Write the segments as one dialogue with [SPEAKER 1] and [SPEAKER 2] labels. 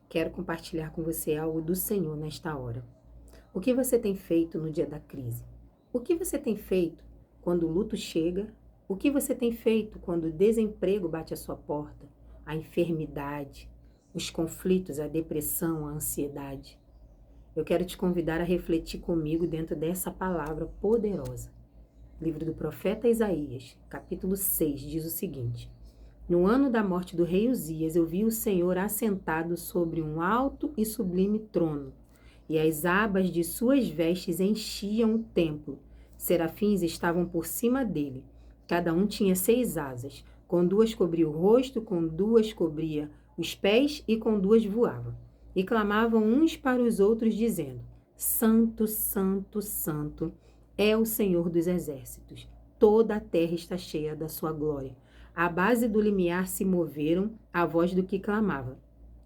[SPEAKER 1] Quero compartilhar com você algo do Senhor nesta hora. O que você tem feito no dia da crise? O que você tem feito quando o luto chega? O que você tem feito quando o desemprego bate à sua porta? A enfermidade, os conflitos, a depressão, a ansiedade. Eu quero te convidar a refletir comigo dentro dessa palavra poderosa. Livro do profeta Isaías, capítulo 6, diz o seguinte: No ano da morte do rei Uzias, eu vi o Senhor assentado sobre um alto e sublime trono, e as abas de suas vestes enchiam o templo. Serafins estavam por cima dele. Cada um tinha 6 asas. Com 2 cobria o rosto, com 2 cobria os pés e com 2 voava. E clamavam uns para os outros, dizendo: Santo, Santo, Santo é o Senhor dos exércitos. Toda a terra está cheia da sua glória. À base do limiar se moveram a voz do que clamava,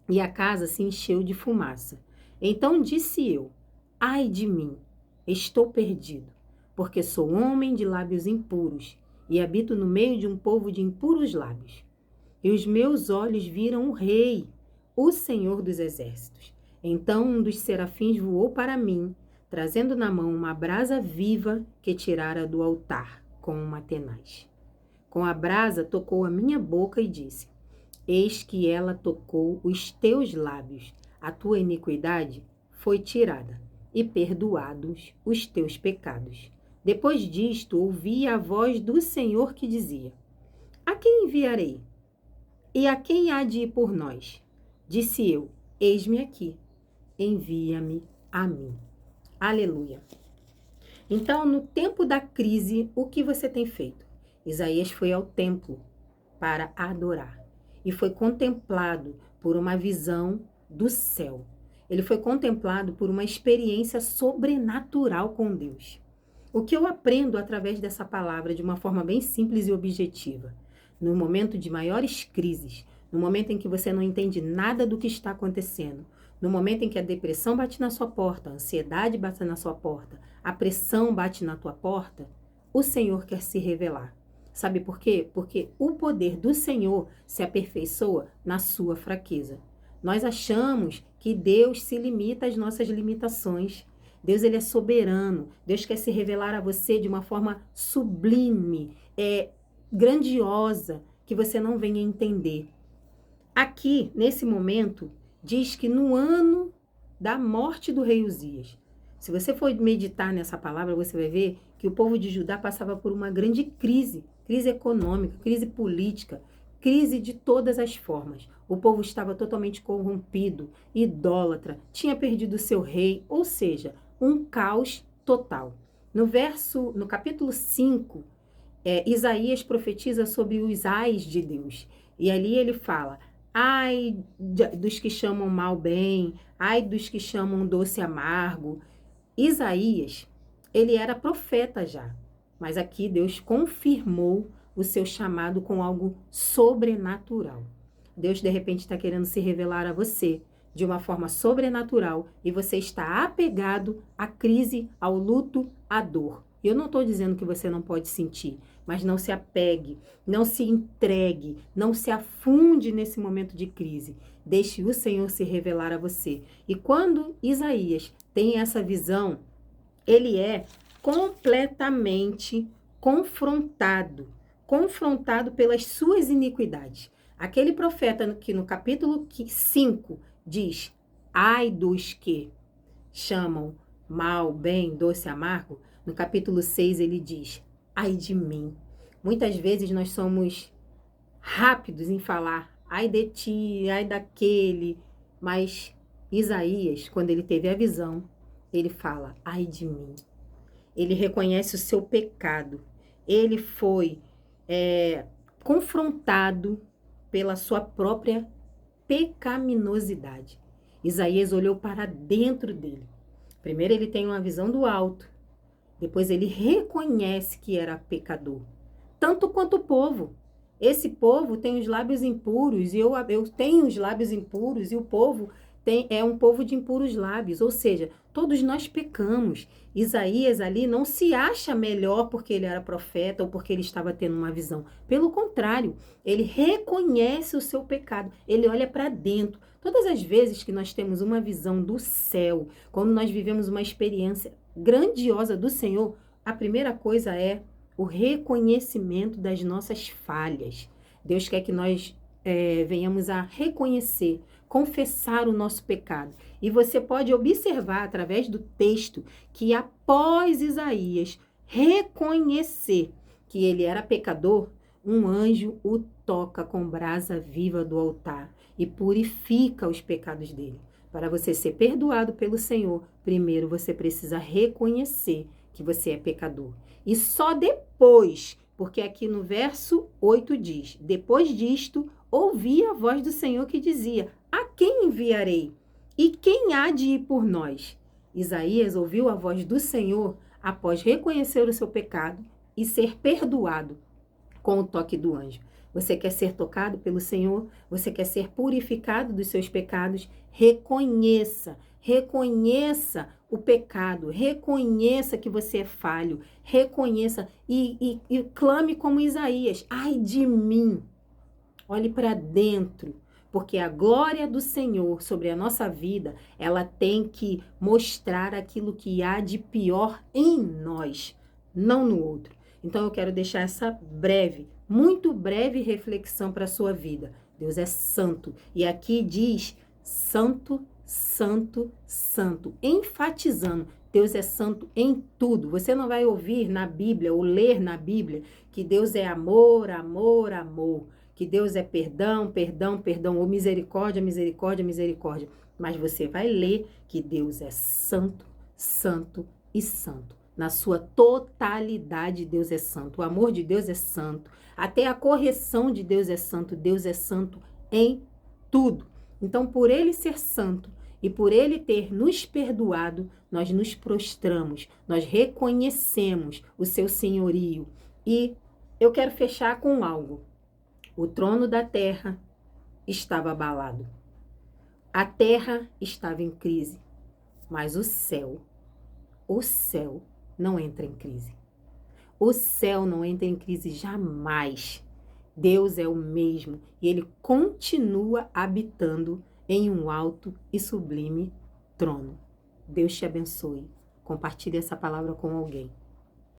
[SPEAKER 1] e a casa se encheu de fumaça. Então disse eu: Ai de mim, estou perdido, porque sou homem de lábios impuros, e habito no meio de um povo de impuros lábios. E os meus olhos viram o Rei, o Senhor dos exércitos. Então um dos serafins voou para mim, trazendo na mão uma brasa viva que tirara do altar com uma tenaz. Com a brasa tocou a minha boca e disse: Eis que ela tocou os teus lábios. A tua iniquidade foi tirada, e perdoados os teus pecados. Depois disto, ouvi a voz do Senhor que dizia: A quem enviarei? E a quem há de ir por nós? Disse eu: Eis-me aqui, envia-me a mim. Aleluia. Então, no tempo da crise, o que você tem feito? Isaías foi ao templo para adorar e foi contemplado por uma visão do céu. Ele foi contemplado por uma experiência sobrenatural com Deus. O que eu aprendo através dessa palavra de uma forma bem simples e objetiva? No momento de maiores crises, no momento em que você não entende nada do que está acontecendo, no momento em que a depressão bate na sua porta, a ansiedade bate na sua porta, a pressão bate na tua porta, o Senhor quer se revelar. Sabe por quê? Porque o poder do Senhor se aperfeiçoa na sua fraqueza. Nós achamos que Deus se limita às nossas limitações. Deus, ele é soberano. Deus quer se revelar a você de uma forma sublime, grandiosa, que você não venha entender. Aqui, nesse momento, diz que no ano da morte do rei Uzias, se você for meditar nessa palavra, você vai ver que o povo de Judá passava por uma grande crise econômica, crise política, crise de todas as formas. O povo estava totalmente corrompido, idólatra, tinha perdido seu rei, ou seja, um caos total. No capítulo 5, Isaías profetiza sobre os ais de Deus. E ali ele fala: ai dos que chamam mal bem, ai dos que chamam doce amargo. Isaías, ele era profeta já, mas aqui Deus confirmou o seu chamado com algo sobrenatural. Deus, de repente, está querendo se revelar a você de uma forma sobrenatural e você está apegado à crise, ao luto, à dor. Eu não estou dizendo que você não pode sentir, mas não se apegue, não se entregue, não se afunde nesse momento de crise. Deixe o Senhor se revelar a você. E quando Isaías tem essa visão, ele é completamente confrontado pelas suas iniquidades. Aquele profeta que no capítulo 5 diz: ai dos que chamam mal, bem, doce, amargo, no capítulo 6 ele diz: ai de mim. Muitas vezes nós somos rápidos em falar: ai de ti, ai daquele, mas Isaías, quando ele teve a visão, ele fala: ai de mim. Ele reconhece o seu pecado. Ele foi confrontado pela sua própria pecaminosidade. Isaías olhou para dentro dele. Primeiro ele tem uma visão do alto. Depois ele reconhece que era pecador. Tanto quanto o povo. Esse povo tem os lábios impuros e eu tenho os lábios impuros e o povo é um povo de impuros lábios, ou seja, todos nós pecamos. Isaías ali não se acha melhor porque ele era profeta ou porque ele estava tendo uma visão. Pelo contrário, ele reconhece o seu pecado, ele olha para dentro. Todas as vezes que nós temos uma visão do céu, quando nós vivemos uma experiência grandiosa do Senhor, a primeira coisa é o reconhecimento das nossas falhas. Deus quer que nós venhamos a reconhecer, confessar o nosso pecado. E você pode observar através do texto que após Isaías reconhecer que ele era pecador, um anjo o toca com brasa viva do altar e purifica os pecados dele. Para você ser perdoado pelo Senhor, primeiro você precisa reconhecer que você é pecador. E só depois, porque aqui no verso 8 diz, depois disto, ouvi a voz do Senhor que dizia, a quem enviarei? E quem há de ir por nós? Isaías ouviu a voz do Senhor após reconhecer o seu pecado e ser perdoado com o toque do anjo. Você quer ser tocado pelo Senhor? Você quer ser purificado dos seus pecados? Reconheça o pecado, reconheça que você é falho, reconheça e clame como Isaías, ai de mim. Olhe para dentro, porque a glória do Senhor sobre a nossa vida, ela tem que mostrar aquilo que há de pior em nós, não no outro. Então eu quero deixar essa breve, muito breve reflexão para a sua vida. Deus é santo. E aqui diz santo, santo, santo. Enfatizando, Deus é santo em tudo. Você não vai ouvir na Bíblia ou ler na Bíblia que Deus é amor, amor, amor. Que Deus é perdão, perdão, perdão. Ou misericórdia, misericórdia, misericórdia. Mas você vai ler que Deus é santo, santo e santo. Na sua totalidade, Deus é santo. O amor de Deus é santo. Até a correção de Deus é santo. Deus é santo em tudo. Então, por Ele ser santo e por Ele ter nos perdoado, nós nos prostramos, nós reconhecemos o seu senhorio. E eu quero fechar com algo. O trono da terra estava abalado. A terra estava em crise. Mas o céu não entra em crise. O céu não entra em crise jamais. Deus é o mesmo e Ele continua habitando em um alto e sublime trono. Deus te abençoe. Compartilhe essa palavra com alguém.